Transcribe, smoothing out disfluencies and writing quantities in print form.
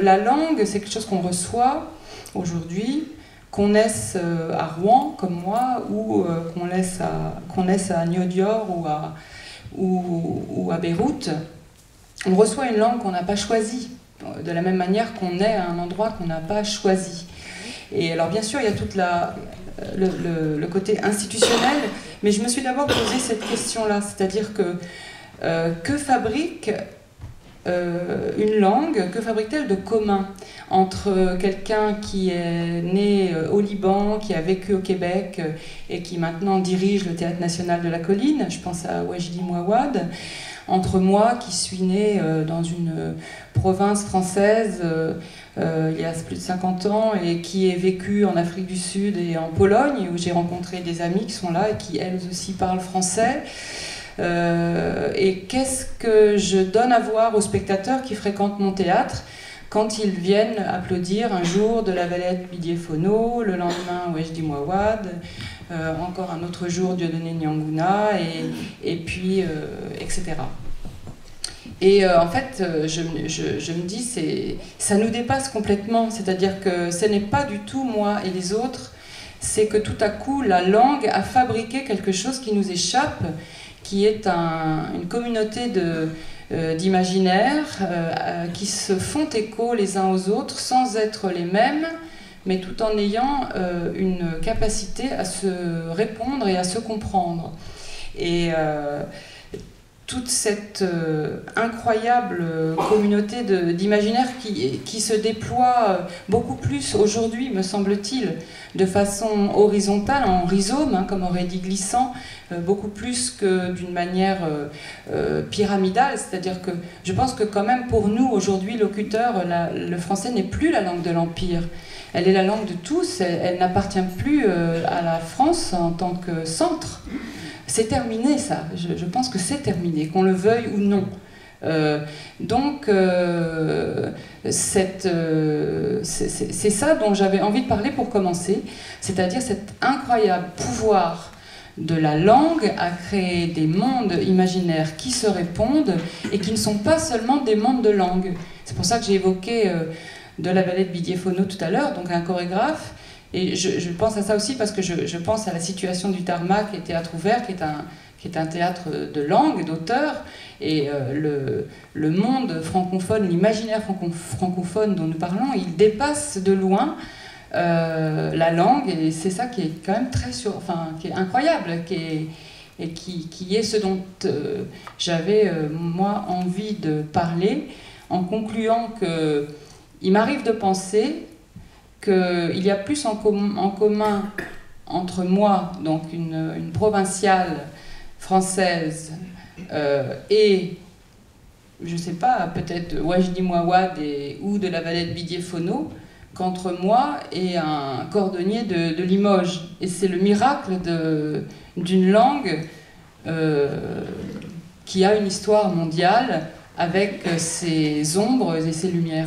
La langue, c'est quelque chose qu'on reçoit aujourd'hui, qu'on naisse à Rouen, comme moi, ou qu'on naisse à Niodior ou à Beyrouth. On reçoit une langue qu'on n'a pas choisie, de la même manière qu'on naît à un endroit qu'on n'a pas choisi. Et alors bien sûr, il y a tout le côté institutionnel, mais je me suis d'abord posé cette question-là, c'est-à-dire que fabrique une langue, que fabrique-t-elle de commun entre quelqu'un qui est né au Liban, qui a vécu au Québec et qui maintenant dirige le Théâtre National de la Colline, je pense à Wajdi Mouawad, entre moi qui suis née dans une province française il y a plus de 50 ans et qui ai vécu en Afrique du Sud et en Pologne, où j'ai rencontré des amis qui sont là et qui elles aussi parlent français. Et qu'est-ce que je donne à voir aux spectateurs qui fréquentent mon théâtre quand ils viennent applaudir un jour de La Valette Bidiefono, le lendemain Wajdi Mouawad, encore un autre jour Dieudonné Nianguna, et puis etc. Et en fait, je me dis, ça nous dépasse complètement, c'est-à-dire que ce n'est pas du tout moi et les autres, c'est que tout à coup la langue a fabriqué quelque chose qui nous échappe, qui est une communauté d'imaginaires qui se font écho les uns aux autres sans être les mêmes, mais tout en ayant une capacité à se répondre et à se comprendre. Et toute cette incroyable communauté d'imaginaires qui se déploie beaucoup plus aujourd'hui, me semble-t-il, de façon horizontale, en rhizome, comme aurait dit Glissant, beaucoup plus que d'une manière pyramidale. C'est-à-dire que je pense que quand même pour nous, aujourd'hui, locuteurs, le français n'est plus la langue de l'Empire. Elle est la langue de tous, elle n'appartient plus à la France en tant que centre. C'est terminé ça, je pense que c'est terminé, qu'on le veuille ou non. Donc c'est ça dont j'avais envie de parler pour commencer, c'est-à-dire cet incroyable pouvoir de la langue à créer des mondes imaginaires qui se répondent et qui ne sont pas seulement des mondes de langue. C'est pour ça que j'ai évoqué de La Valette Bidiefono tout à l'heure, donc un chorégraphe. Et je pense à ça aussi parce que je pense à la situation du Tarmac et Théâtre Ouvert, qui est un théâtre de langue, d'auteur, et le monde francophone, l'imaginaire francophone dont nous parlons, il dépasse de loin la langue, et c'est ça qui est quand même qui est incroyable, et qui est ce dont j'avais, moi, envie de parler, en concluant qu'il m'arrive de penser qu'il y a plus en commun entre moi, donc une provinciale française, et, je ne sais pas, peut-être Wajdi Mouawad ou de La Valette Bidiefono, qu'entre moi et un cordonnier de Limoges. Et c'est le miracle d'une langue qui a une histoire mondiale avec ses ombres et ses lumières.